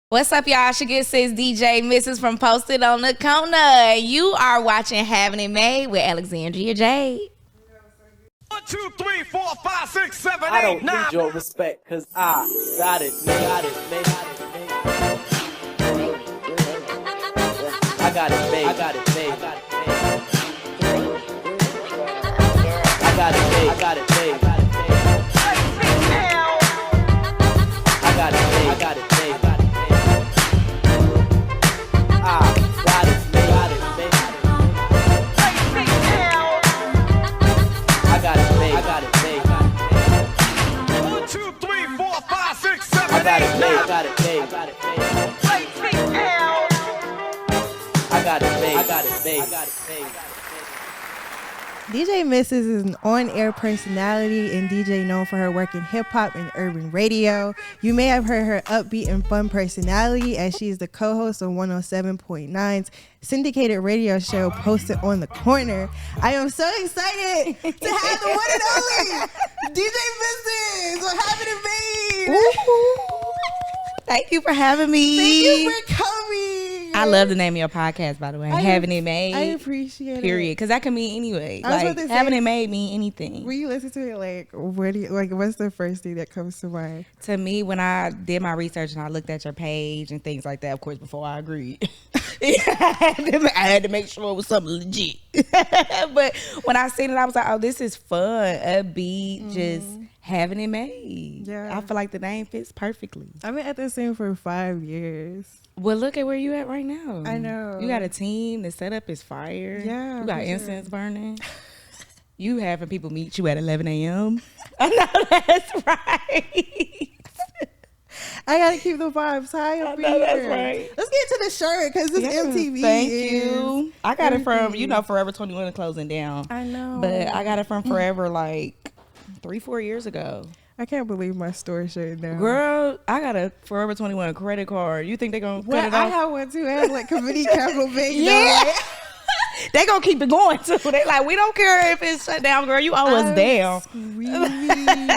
What's up, y'all? Shagia says DJ Mrs. from Posted on the Corner. You are watching Having It Made with Alexandria Jade. 1, 2, 3, 4, 5, 6, 7, 8, 9. I don't need your respect, cause I got it, got it, made. I got it, made. I got it, made. I got it, made. I got it, made. I got it, made. I got it, made. I got it, made. DJ Mrs. is an on-air personality and DJ known for her work in hip-hop and urban radio. You may have heard her upbeat and fun personality as she is the co-host of 107.9's syndicated radio show Posted on the Corner. I am so excited to have the one and only DJ Mrs. for Having It Made. Thank you for having me. Thank you for coming. I love the name of your podcast, by the way. Having It Made. I appreciate it. Period. Because that can mean anyway. I was Like, about to say, having it made mean anything. When you listen to it, like, what's the first thing that comes to mind? To me, when I did my research and I looked at your page and things like that, of course, before I agreed, I had to make sure it was something legit. But when I seen it, I was like, oh, this is fun, upbeat, just having it made. Yeah. I feel like the name fits perfectly. I've been at this thing for 5 years. Well, look at where you at right now. I know. You got a team. The setup is fire. Yeah, You got for incense burning. You having people meet you at 11 a.m. I know that's right. I gotta keep the vibes high up here. That's right. Let's get to the shirt because this MTV. Thank is you. I got it from, everything. Forever 21 closing down. I know. But I got it from Forever like 3-4 years ago. I can't believe my store shut down. Girl, I got a Forever 21 credit card. You think they gonna cut Well, it I off? have one too. I have like Committee Capital Bank. Yeah. They gonna keep it going too. They like, we don't care if it's shut down, girl. You owe us down.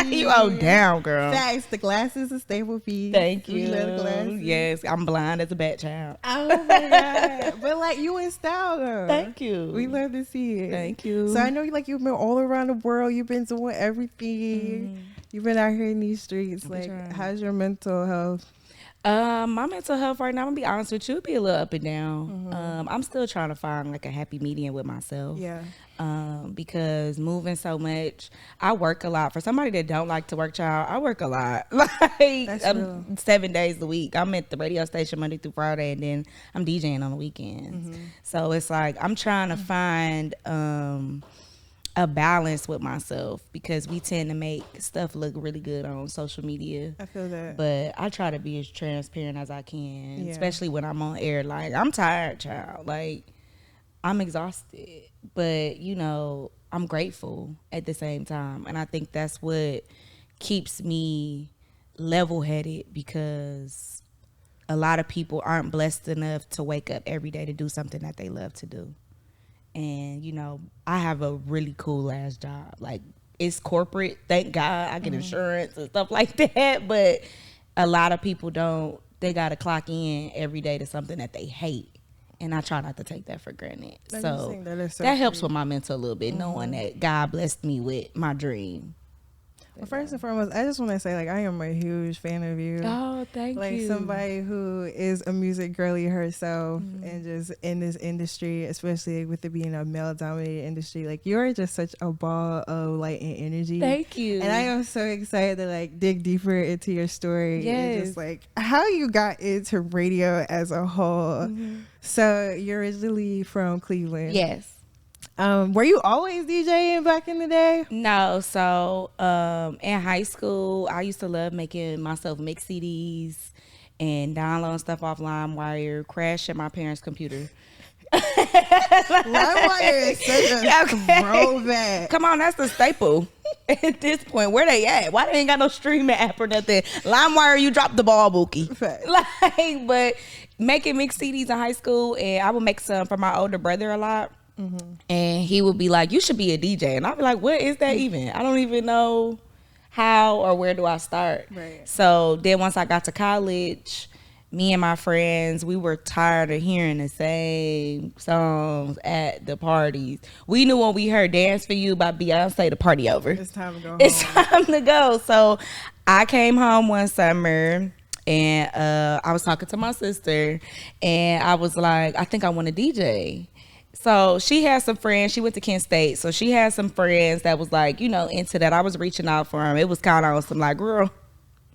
You owe down, girl. Facts. The glasses a staple piece. Thank We you. love the glasses. Yes, I'm blind as a bat child. Oh my god! But like you in style though. Thank you. We love to see it. Thank you. So I know you've been all around the world. You've been doing everything. You've been out here in these streets. I've Like, been trying. how's your mental health? My mental health right now, I'm gonna be honest with you, it'd be a little up and down. I'm still trying to find like a happy medium with myself. Yeah. Because moving so much, I work a lot. For somebody that don't like to work, child, I work a lot. Like That's real. 7 days a week. I'm at the radio station Monday through Friday, and then I'm DJing on the weekends. So it's like I'm trying to find a balance with myself because we tend to make stuff look really good on social media. I feel that. But I try to be as transparent as I can, Yeah. especially when I'm on air. Like, I'm tired, child. Like, I'm exhausted. But, I'm grateful at the same time. And I think that's what keeps me level-headed because a lot of people aren't blessed enough to wake up every day to do something that they love to do. And, I have a really cool ass job. Like, it's corporate. Thank God I get insurance and stuff like that. But a lot of people don't. They got to clock in every day to something that they hate. And I try not to take that for granted. That's So interesting. That is so that helps true. with my mental a little bit, knowing that God blessed me with my dream. Well, first and foremost, I just want to say, like, I am a huge fan of you. Oh, thank Like somebody who is a music girly herself and just in this industry, especially with it being a male-dominated industry, like you're just such a ball of light and energy. Thank you. And I am so excited to like dig deeper into your story and Yes. just like how you got into radio as a whole. So you're originally from Cleveland. Yes. Were you always DJing back in the day? No, so in high school, I used to love making myself mix CDs and downloading stuff off LimeWire, crashing my parents' computer. LimeWire is such a throwback. Come on, that's the staple. At this point, where they at? Why they ain't got no streaming app or nothing? LimeWire, you dropped the ball, Bookie. Fact. Like, but making mix CDs in high school, and I would make some for my older brother a lot. And he would be like, you should be a DJ. And I'd be like, what is that even? I don't even know how or where do I start. Right. So then once I got to college, me and my friends, we were tired of hearing the same songs at the parties. We knew when we heard Dance For You by Beyonce, the party over. It's time to go home. It's time to go. So I came home one summer and I was talking to my sister and I was like, I think I want to DJ. So she had some friends. She went to Kent State. So she had some friends that was like, you know, into that. I was reaching out for them. It was kind of on some like, girl,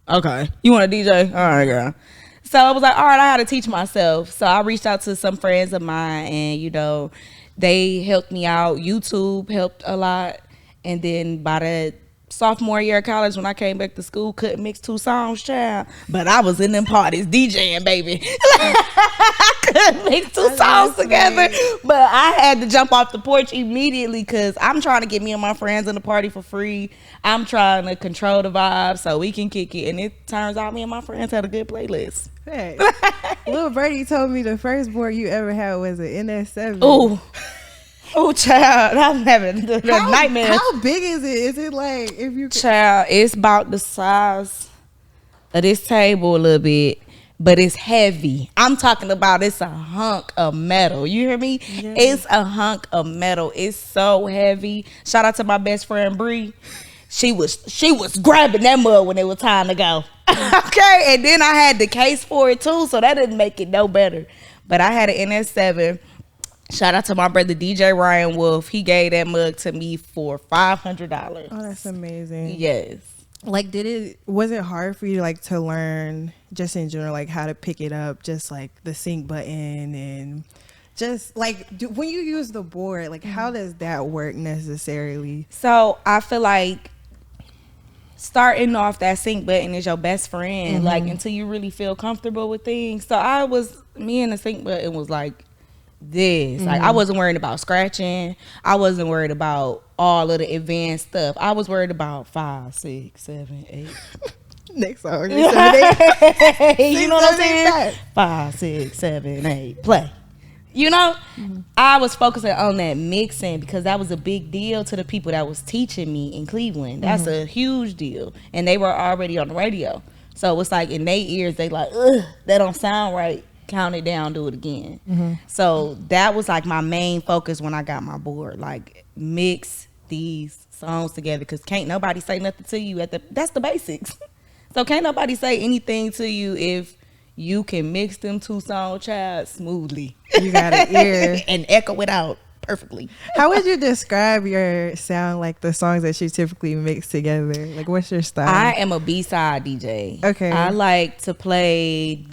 okay, you want to DJ? All right, girl. So I was like, all right, I had to teach myself. So I reached out to some friends of mine and, you know, they helped me out. YouTube helped a lot. And then by the sophomore year of college, when I came back to school, couldn't mix 2 songs, child. But I was in them parties DJing, baby. I couldn't mix 2 songs together. But I had to jump off the porch immediately because I'm trying to get me and my friends in the party for free. I'm trying to control the vibe so we can kick it. And it turns out me and my friends had a good playlist. Hey. Little Birdie told me the first board you ever had was an NS7. Oh, child, I'm having the nightmare. How big is it? Is it like if you Child, it's about the size of this table a little bit, but it's heavy. I'm talking about it's a hunk of metal. You hear me? Yeah. It's a hunk of metal. It's so heavy. Shout out to my best friend Bree. She was grabbing that mug when it was time to go. Okay, and then I had the case for it too, so that didn't make it no better. But I had an NS7. Shout out to my brother DJ Ryan Wolf. He gave that mug to me for $500. Oh, that's amazing. Yes. Like, was it hard for you like to learn just in general, like how to pick it up, just like the sync button and just like when you use the board, like how does that work necessarily? So I feel like starting off, that sync button is your best friend, like until you really feel comfortable with things. So me and the sync button was like this. Like I wasn't worried about scratching. I wasn't worried about all of the advanced stuff. I was worried about 5, 6, 7, 8. Next song. 7, 8. You know what I'm saying? 5, 6, 7, 8. Play. You know, I was focusing on that mixing because that was a big deal to the people that was teaching me in Cleveland. That's a huge deal. And they were already on the radio. So it's like in their ears, they like, ugh, that don't sound right. Count it down, do it again. So that was like my main focus when I got my board. Like mix these songs together because can't nobody say nothing to you that's the basics. So can't nobody say anything to you if you can mix them 2 songs, child, smoothly. You got an ear. And echo it out perfectly. How would you describe your sound, like the songs that you typically mix together? Like, what's your style? I am a B-side DJ. Okay. I like to play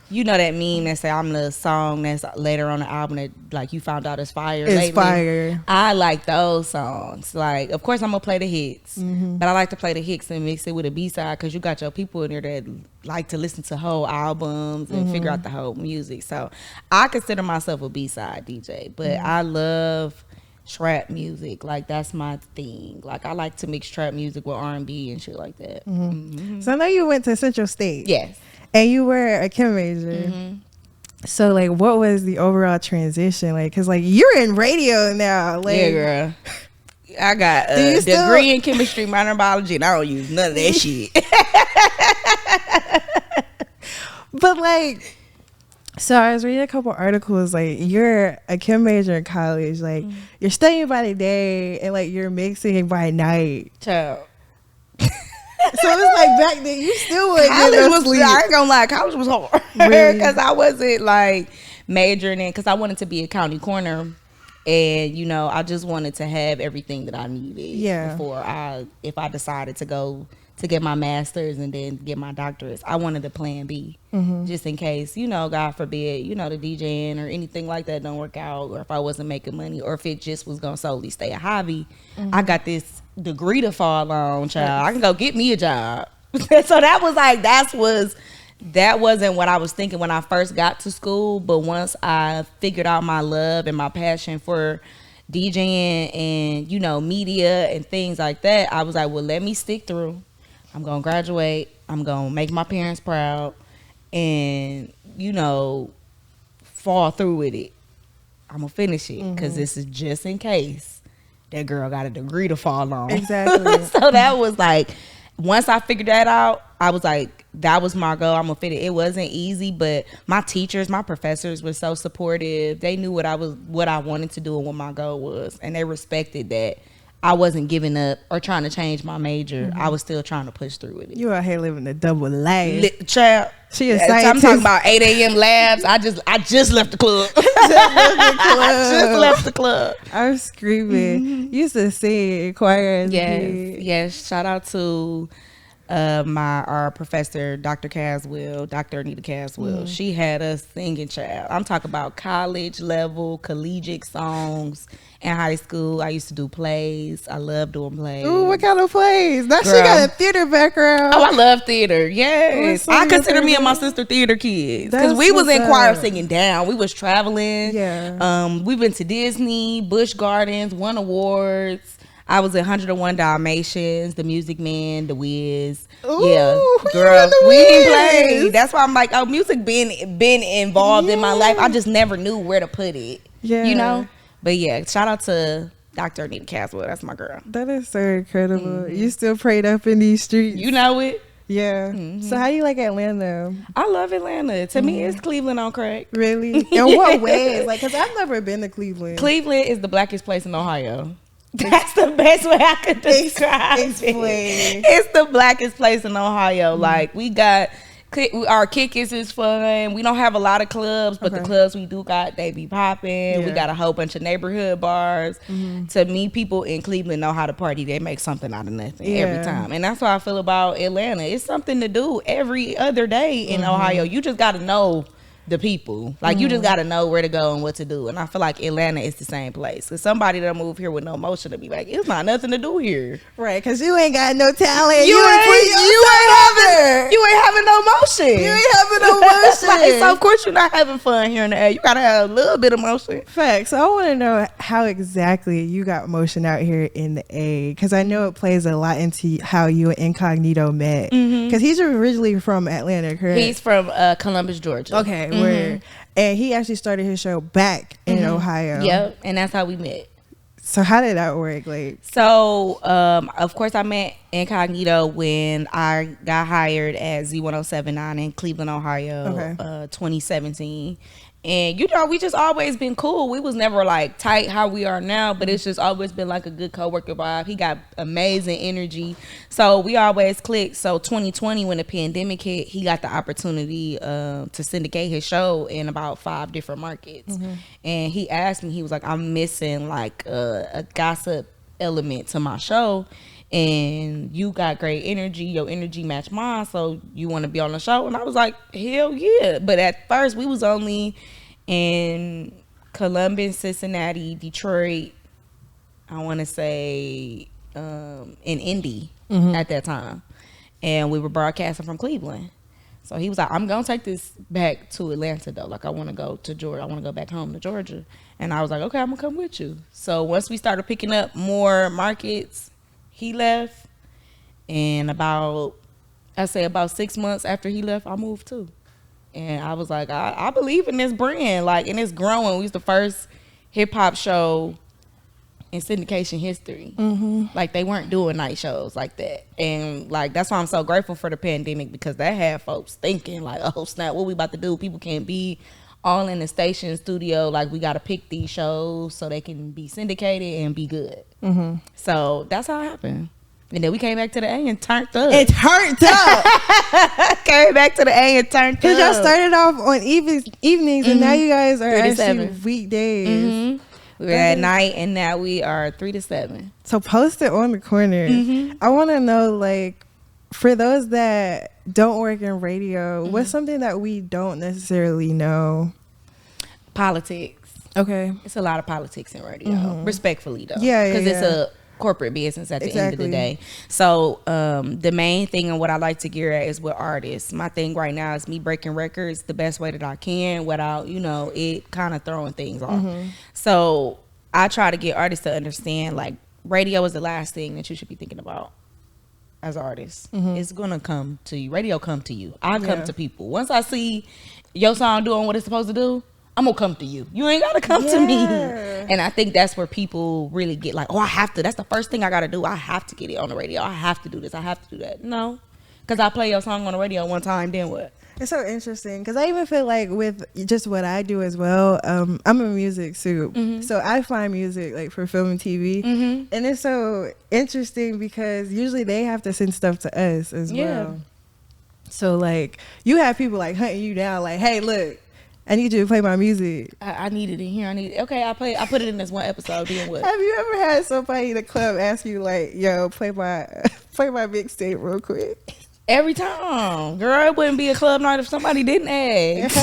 you know that meme that say I'm the song that's later on the album that like you found out is fire. It's lately. fire. I like those songs. Like, of course I'm gonna play the hits, but I like to play the hits and mix it with a B-side because you got your people in there that like to listen to whole albums and figure out the whole music. So I consider myself a B-side DJ, but I love trap music. Like that's my thing. Like I like to mix trap music with R&B and shit like that. So I know you went to Central State. Yes. And you were a chem major. So like what was the overall transition like? Because like you're in radio now. Like, yeah, girl. I got a degree in chemistry, minor in biology, and I don't use none of that shit. But like, so I was reading a couple articles, like you're a chem major in college, like you're studying by the day and like you're mixing by night. Child. So it's like back then you still wouldn't get no sleep. I ain't gonna lie, college was hard. Really? Because I wasn't like majoring in, because I wanted to be a county coroner. And, you know, I just wanted to have everything that I needed if I decided to go to get my master's and then get my doctorates. I wanted a plan B, just in case, you know, God forbid, you know, the DJing or anything like that don't work out, or if I wasn't making money, or if it just was gonna solely stay a hobby. I got this degree to fall on, child. I can go get me a job. So that was like, that wasn't what I was thinking when I first got to school. But once I figured out my love and my passion for DJing and, you know, media and things like that, I was like, well, let me stick through. I'm going to graduate. I'm going to make my parents proud and, you know, fall through with it. I'm going to finish it because this is just in case that girl got a degree to fall on. Exactly. So that was like once I figured that out, I was like, that was my goal. I'm gonna fit it. It wasn't easy, but my teachers, my professors were so supportive. They knew what I wanted to do and what my goal was, and they respected that. I wasn't giving up or trying to change my major. I was still trying to push through with it. You out here living the double life. Child. She a I'm scientist. talking about 8 a.m. labs. I just left the club. I just left the club. I was screaming. Used to sing in choir as a kid. Yes. Shout out to our professor, Dr. Caswell, Dr. Anita Caswell. She had us singing, child. I'm talking about college level, collegiate songs. In high school, I used to do plays. I love doing plays. Ooh, what kind of plays? Now she Girl. got a theater background. Oh, I love theater. Yes. What's I your consider me favorite? and my sister theater kids. Because That's we was in what's choir up. singing down. We was traveling. Yeah. We went to Disney, Busch Gardens, won awards. I was in 101 Dalmatians, The Music Man, The Wiz. Ooh, Yeah. you Girl, in The we Wiz. played. That's why I'm like, oh, music been involved in my life. I just never knew where to put it. Yeah. You know? But yeah, shout out to Dr. Anita Caswell. That's my girl. That is so incredible. You still prayed up in these streets. You know it. Yeah. So how do you like Atlanta? I love Atlanta. To me, it's Cleveland on crack. Really? In what ways? Like, because I've never been to Cleveland. Cleveland is the blackest place in Ohio. That's the best way I could describe Explain. it. It's the blackest place in Ohio. Like, we got our Kickers is fun. We don't have a lot of clubs, but the clubs we do got, they be popping. We Yeah. got a whole bunch of neighborhood bars. To me, people in Cleveland know how to party. They make something out of nothing Yeah. every time. And that's how I feel about Atlanta. It's something to do every other day in Ohio. You just got to know the people. Like, you just got to know where to go and what to do. And I feel like Atlanta is the same place. Because somebody that move here with no motion to be like, it's not nothing to do here. Right, because you ain't got no talent. You ain't having no motion. You ain't having no motion. Like, so of course you're not having fun here in the air. You gotta have a little bit of motion. Facts. So I want to know how exactly you got motion out here in the A, because I know it plays a lot into how you and Incognito met. Because he's originally from Atlanta, correct? He's from Columbus, Georgia. Okay, where and he actually started his show back in Ohio. Yep, and that's how we met. So how did that work? Like, So, of course, I met Incognito when I got hired at Z1079 in Cleveland, Ohio, 2017. And, you know, we just always been cool. We was never, like, tight how we are now, but it's just always been, like, a good coworker vibe. He got amazing energy. So we always clicked. So 2020, when the pandemic hit, he got the opportunity to syndicate his show in about 5 different markets. And he asked me, he was like, I'm missing, like, a gossip element to my show. And you got great energy. Your energy matched mine. So you want to be on the show? And I was like, hell yeah. But at first, we was only in Columbus, Cincinnati, Detroit, I want to say in Indy at that time. And we were broadcasting from Cleveland. So he was like, I'm going to take this back to Atlanta, though. Like, I want to go to Georgia. I want to go back home to Georgia. And I was like, okay, I'm going to come with you. So once we started picking up more markets, he left. And about 6 months after he left, I moved too. And I was like, I believe in this brand. Like, and it's growing. We was the first hip hop show in syndication history. Like, they weren't doing night shows like that. And like, that's why I'm so grateful for the pandemic, because that had folks thinking like, oh snap, what we about to do? People can't be all in the station studio. Like, we got to pick these shows so they can be syndicated and be good. So that's how it happened. And then we came back to the A and turned up. it turned up. Came back to the A and turned up. Because y'all started off on evenings and now you guys are 3 to actually 7. weekdays. We were at night, and now we are 3 to 7. So post it on the corner. I want to know, like, for those that don't work in radio, what's something that we don't necessarily know? Politics. Okay. It's a lot of politics in radio. Respectfully, though. Yeah, Because it's yeah. a corporate business at the end of the Exactly. day. So the main thing and what I like to gear at is with artists. My thing right now is me breaking records the best way that I can without, you know, it kind of throwing things off. So I try to get artists to understand, like, radio is the last thing that you should be thinking about as artists. It's gonna come to you. Radio come to you. I come Yeah. to people. Once I see your song doing what it's supposed to do, I'm gonna come to you. You ain't gotta come to me. Yeah. And I think that's where people really get like, oh, I have to. That's the first thing I gotta do. I have to get it on the radio. I have to do this. I have to do that. No, because I play your song on the radio one time. Then what? It's so interesting because I even feel like with just what I do as well, I'm a music soup. So I find music like for film and TV. And it's so interesting because usually they have to send stuff to us as well. So like you have people like hunting you down like, hey, look, I need you to play my music. I need it in here. Okay, I put it in this one episode. Then what? Have you ever had somebody in the club ask you like, yo, play my mixtape real quick? Every time, girl, it wouldn't be a club night if somebody didn't ask.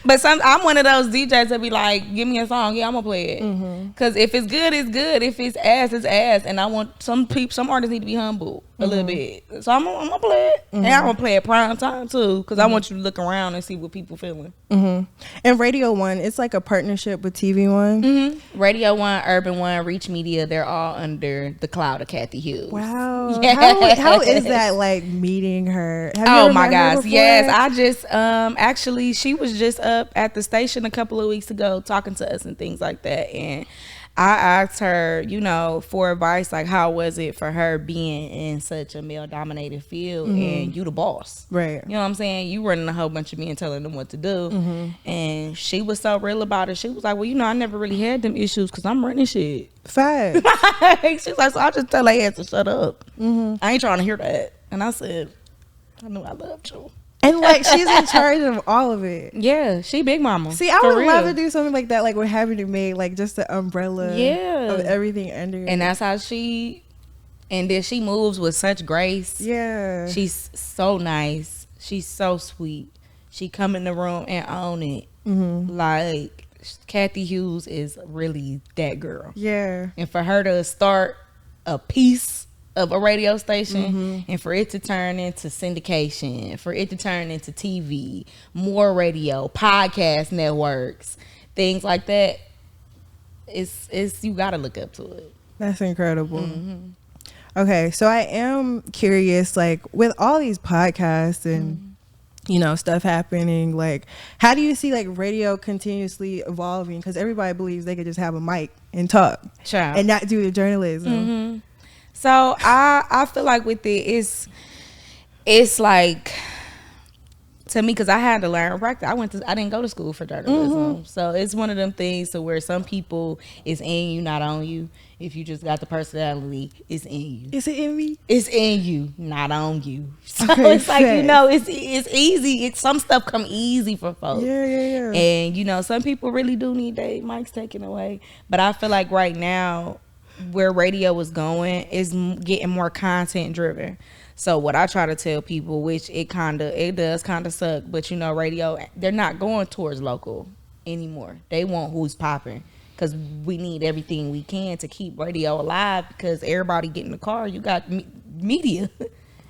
But I'm one of those DJs that be like, give me a song, yeah, I'm gonna play it. Cause if it's good, it's good. If it's ass, it's ass. And I want some artists need to be humble a little bit. So I'm gonna play it, and I'm gonna play it prime time too, cause I want you to look around and see what people feeling. And Radio One, it's like a partnership with TV One. Radio One, Urban One, Reach Media, they're all under the cloud of Kathy Hughes. Wow, Yes. how is that like meeting her? Have you Oh ever my met her gosh, before? yes. I just actually she was just up at the station a couple of weeks ago talking to us and things like that, and I asked her, you know, for advice, like how was it for her being in such a male dominated field and you the boss, Right. you know what I'm saying, you running a whole bunch of men telling them what to do. And she was so real about it. She was like, well, you know, I never really had them issues because I'm running shit. Fact. She's like, so I just tell her ass to shut up. I ain't trying to hear that. And I said, I knew I loved you. And like she's in charge of all of it. Yeah, she big mama. See, I For would love real. to do something like that, like we're having to make like just the umbrella Yeah. of everything under it. And that's how and then she moves with such grace. Yeah. She's so nice. She's so sweet. She come in the room and own it. Like Kathy Hughes is really that girl. Yeah. And for her to start a piece of a radio station and for it to turn into syndication, for it to turn into TV, more radio, podcast networks, things like that, it's you gotta look up to it. That's incredible. Okay, so I am curious, like with all these podcasts and you know stuff happening, like how do you see like radio continuously evolving? Because everybody believes they could just have a mic and talk Child. and not do the journalism. So I feel like with it, it's like, to me, because I had to learn practice. I didn't go to school for journalism, so it's one of them things to where some people it's in you, not on you. If you just got the personality, it's in you. Is it in me? It's in you, not on you. So Okay, it's like, you facts. know, it's easy. Some stuff come easy for folks. Yeah. And you know, some people really do need their mics taken away. But I feel like right now, where radio is going is getting more content driven. So what I try to tell people, which it does kind of suck, but you know, radio, they're not going towards local anymore. They want who's popping, because we need everything we can to keep radio alive, because everybody get in the car. You got media.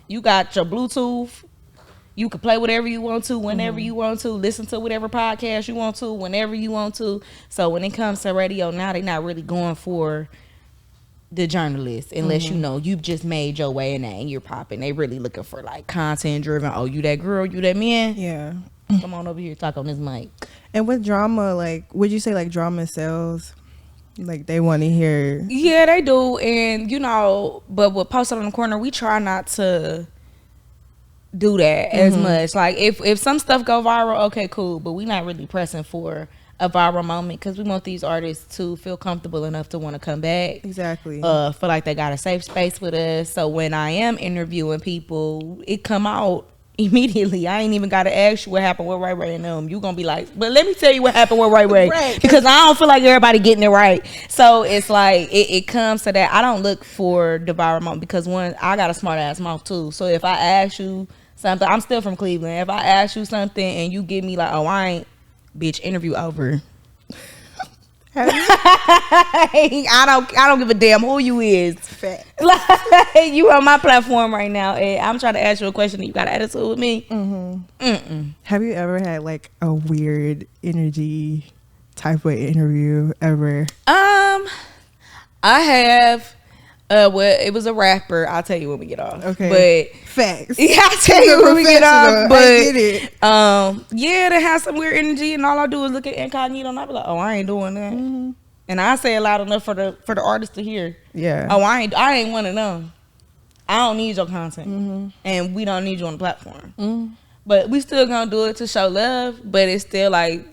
You got your Bluetooth. You can play whatever you want to, whenever you want to, listen to whatever podcast you want to, whenever you want to. So when it comes to radio now, they're not really going for the journalists, unless you know you've just made your way in that and you're popping. They really looking for like content driven. Oh, you that girl, you that man. Yeah. Come on over here, talk on this mic. And with drama, like, would you say like drama sells? Like they want to hear. Yeah, they do. And you know, but with Posted on the Corner, we try not to do that as much. Like if some stuff go viral, okay, cool, but we not really pressing for a viral moment, because we want these artists to feel comfortable enough to want to come back. Exactly. Feel like they got a safe space with us. So when I am interviewing people, it come out immediately. I ain't even got to ask you what happened with Ray Ray and them. You gonna be like, but let me tell you what happened with Ray Ray. Right. Because I don't feel like everybody getting it right. So it's like it comes to that. I don't look for the viral moment, because one, I got a smart ass mouth too. So if I ask you something, I'm still from Cleveland. If I ask you something and you give me like, oh, I ain't, bitch, interview over. I don't give a damn who you is. Fact. Like, you on my platform right now, and I'm trying to ask you a question and you got an attitude with me. Have you ever had like a weird energy type of interview ever? I have Well, it was a rapper. I'll tell you when we get off. Okay. But Facts. yeah, I'll tell you when we get off. But I get it. yeah, they have some weird energy, and all I do is look at incognito, and I be like, oh, I ain't doing that. Mm-hmm. And I say it loud enough for the artist to hear. Yeah. Oh, I ain't one of them. I don't need your content, Mm-hmm. and we don't need you on the platform. But we still gonna do it to show love. But it's still like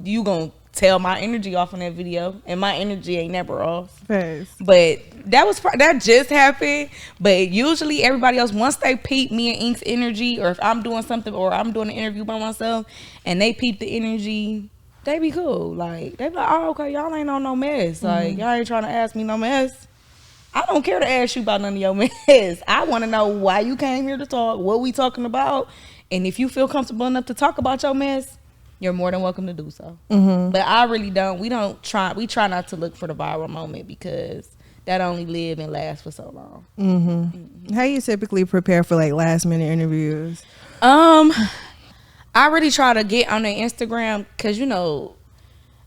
you gonna tell my energy off in that video, and my energy ain't never off. Facts. But that just happened. But usually everybody else, once they peep me and Ink's energy, or if I'm doing something or I'm doing an interview by myself, and they peep the energy, they be cool. Like they be like, oh, okay, y'all ain't on no mess. Like y'all ain't trying to ask me no mess. I don't care to ask you about none of your mess. I want to know why you came here to talk, what we talking about, and if you feel comfortable enough to talk about your mess, you're more than welcome to do so. But I really don't. We try not to look for the viral moment because that only live and last for so long. How you typically prepare for like last minute interviews? I really try to get on their Instagram because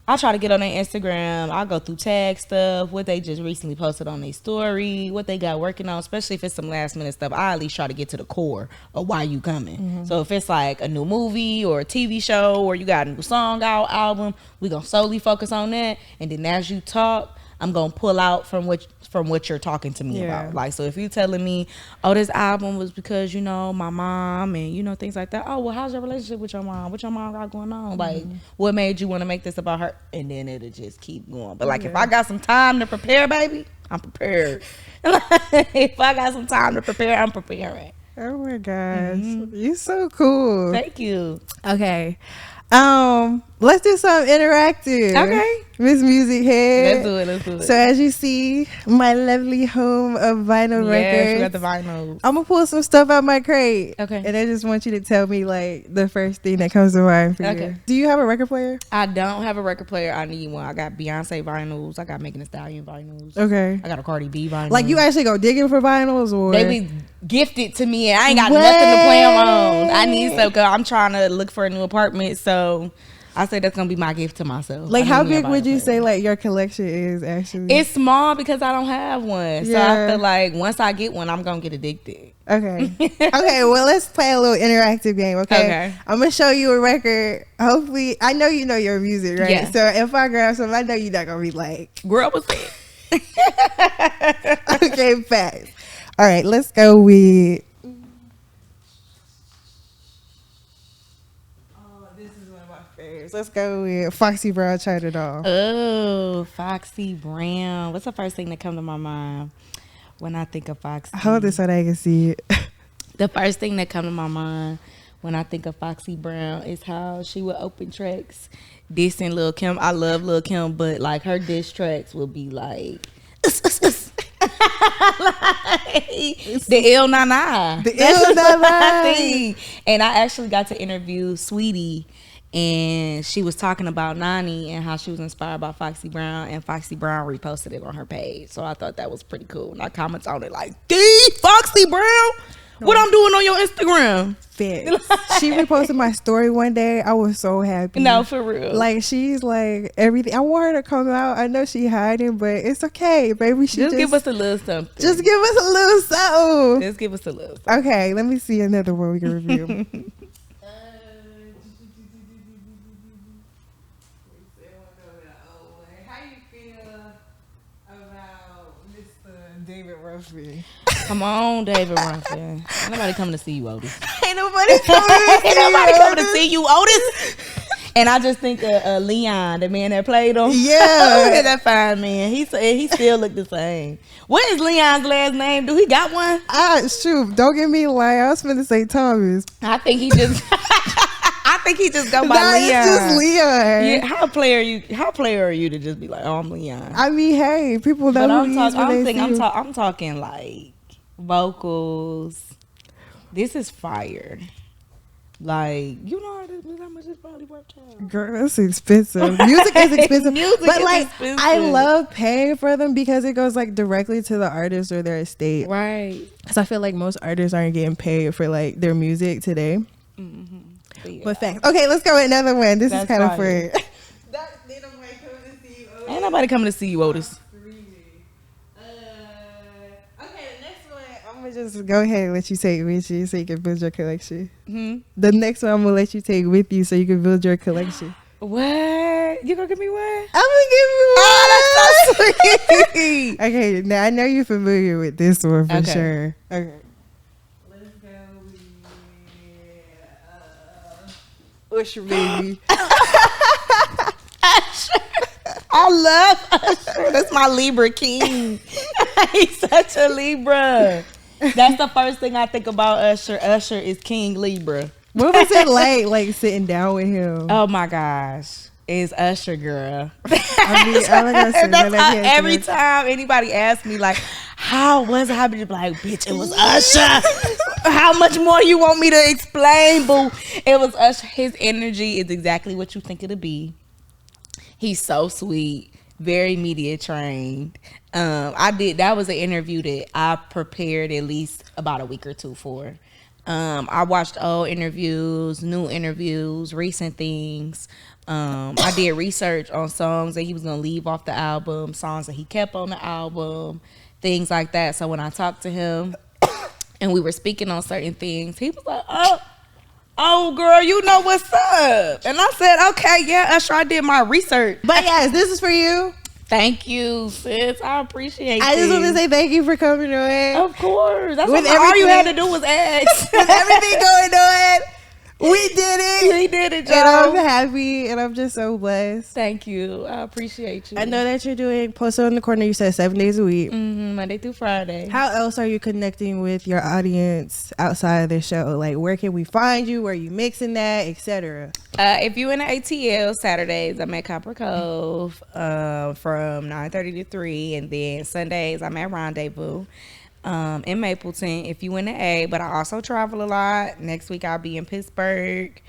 I try to get on their Instagram. I go through tag stuff, what they just recently posted on their story, what they got working on, especially if it's some last minute stuff. I at least try to get to the core of why you coming. So if it's like a new movie or a TV show or you got a new song out, album, we gonna solely focus on that. And then as you talk, I'm gonna pull out from what you're talking to me about. Like, so if you're telling me, oh, this album was because my mom and things like that. Oh, well, how's your relationship with your mom? What your mom got going on? Like, what made you want to make this about her? And then it'll just keep going. But like, if I got some time to prepare, baby, I'm prepared. If I got some time to prepare, I'm preparing. Oh my gosh, you so cool. Thank you. Okay. Let's do something interactive. Okay. Miss Music Head. Let's do it. So as you see, my lovely home of vinyl records. We got the vinyl. I'm gonna pull some stuff out my crate. Okay. And I just want you to tell me like the first thing that comes to mind for Okay. you. Do you have a record player? I don't have a record player. I need one. I got Beyonce vinyls. I got Megan Thee Stallion vinyls. Okay. I got a Cardi B vinyl. Like you actually go digging for vinyls or They be gifted to me and I ain't got nothing to play them on. I need some, cause I'm trying to look for a new apartment. So I say that's gonna be my gift to myself. like I how need me a big would vinyl you player. say like your collection is actually? It's small because I don't have one. So Yeah. I feel like once I get one, I'm gonna get addicted. Okay. Okay, well let's play a little interactive game, okay? Okay. I'm gonna show you a record. Hopefully I know you know your music, right? Yeah. So if I grab some, I know you're not gonna be like Girl was it. okay, fast. All right, let's go with this is one of my favorites. Let's go with Foxy Brown China Doll. Oh, Foxy Brown. What's the first thing that come to my mind when I think of Foxy? Hold this so they can see it. The first thing that come to my mind when I think of Foxy Brown is how she would open tracks dissing Lil' Kim. I love Lil' Kim, but like her diss tracks will be like like, the Il Nana. The Il Nana. Thing. And I actually got to interview Sweetie, and she was talking about Nani and how she was inspired by Foxy Brown, and Foxy Brown reposted it on her page. So I thought that was pretty cool. And I commented on it like, "D Foxy Brown, what I'm doing on your Instagram?" She reposted my story one day. I was so happy. No, for real. Like she's like everything. I want her to come out. I know she hiding, but it's okay, baby. She just give us a little something. Just give us a little something. Just give us a little something. Okay, let me see another one we can review. How you feel about Mr. David Ruffin? Come on, David Ruffin. Ain't nobody coming to see you, Otis. Ain't nobody coming to see you, Otis. And I just think of Leon, the man that played him. Yeah. Look at that fine man. He still look the same. What is Leon's last name? Do he got one? Shoot, don't get me lying. I was finna say Thomas. I think he just go by Nah, Leon. it's just Leon. Yeah, how player are you to just be like, oh, I'm Leon? I mean, hey, people know But who he is when they see him. I'm talking like vocals. This is fire. Like, how much it's probably worth to. Girl, that's expensive. Music is expensive. Music but is like, expensive. I love paying for them because it goes like directly to the artist or their estate. Right. Because I feel like most artists aren't getting paid for like their music today. Yeah. But facts. Okay, let's go with another one. This is That's kind of fire. fun. Ain't nobody coming to see you, Otis. gonna just go ahead and let you take with you so you can build your collection. The next one I'm gonna let you take with you so you can build your collection. What? You gonna give me one? I'm gonna give you one. Oh, that's so sweet. Okay, now I know you're familiar with this one for Okay. sure. Okay. Let's go with Usher, baby. I love Usher. That's my Libra king. He's such a Libra. That's the first thing I think about Usher. Usher is King Libra. What was it like sitting down with him? Oh my gosh. It's Usher, girl. I mean, I like I said, That's like, how, yeah, every time anybody asks me, like, how was it? I'd be like, bitch, it was Usher. How much more you want me to explain, boo? It was Usher. His energy is exactly what you think it'll be. He's so sweet, very media trained. That was an interview that I prepared at least about a week or two for. I watched old interviews, new interviews, recent things. I did research on songs that he was gonna leave off the album, songs that he kept on the album, things like that. So when I talked to him and we were speaking on certain things, he was like, oh girl, you know what's up. And I said, okay, yeah, Usher, I did my research. But yes, this is for you. Thank you, sis. I appreciate I just want to this. say thank you for coming on. Of course. That's With what all you had to everything- do was ask. With everything going on, we did it. We did it, And I'm Joe. happy, and I'm just so blessed. Thank you. I appreciate you. I know that you're doing Posted on the Corner. You said 7 days a week. Monday through Friday. How else are you connecting with your audience outside of the show? Like, where can we find you? Where are you mixing that, etc.? If you in the ATL, Saturdays I'm at Copper Cove from 9:30 to 3, and then Sundays I'm at Rendezvous in Mapleton. If you in the A, but I also travel a lot. Next week I'll be in Pittsburgh.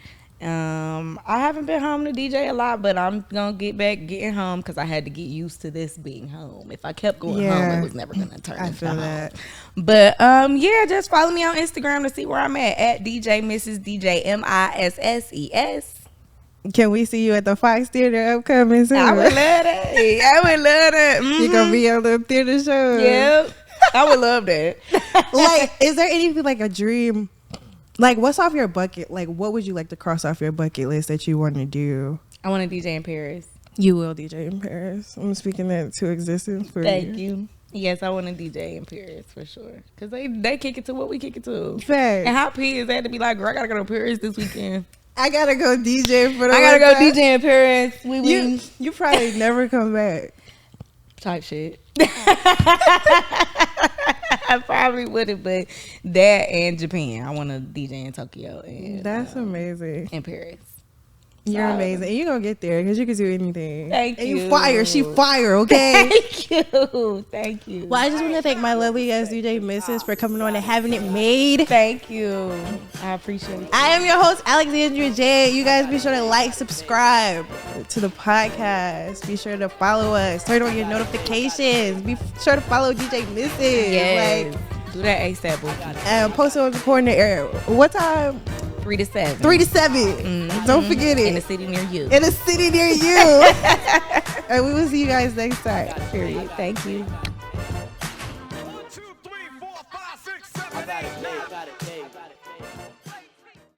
I haven't been home to DJ a lot, but I'm gonna get back getting home because I had to get used to this being home. If I kept going home, Yeah. it was never gonna turn I into feel home. that. But yeah, just follow me on Instagram to see where I'm at DJ Mrs. DJ MISSES. Can we see you at the Fox Theater upcoming soon? I would love that. I would love that. You gonna be on the theater show? Yep. I would love that. Like, is there anything like a dream? Like, what's off your bucket? Like, what would you like to cross off your bucket list that you want to do? I want to DJ in Paris. You will DJ in Paris. I'm speaking that to existence for Thank you. Yes, I want to DJ in Paris for sure. Because they kick it to what we kick it to. Facts. And how P is that to be like, girl, I got to go to Paris this weekend. I gotta go DJ for the I got to go one time. DJ in Paris. We You probably never come back. type shit. I probably wouldn't, but that and Japan. I want to DJ in Tokyo and That's amazing. in Paris. You're So- amazing. And you're gonna get there because you can do anything. Thank and you. you fire. She fire, okay? Thank you. Thank you. Well, I just want to thank my lovely guest, DJ Mrs., for coming on and having it made. Thank you. I appreciate it. I am your host, Alexandria J. You guys be sure to like, subscribe to the podcast. Be sure to follow us. Turn on your notifications. Be sure to follow DJ Mrs. Yes. Do that ASAP. boo. Post it on the corner area. What time? 3 to 7. 3 to 7. Don't forget it. In a city near you. In a city near you. And we will see you guys next time. Period. Thank you. 1, 2, 3, 4, 5, 6, 7, 8, 9.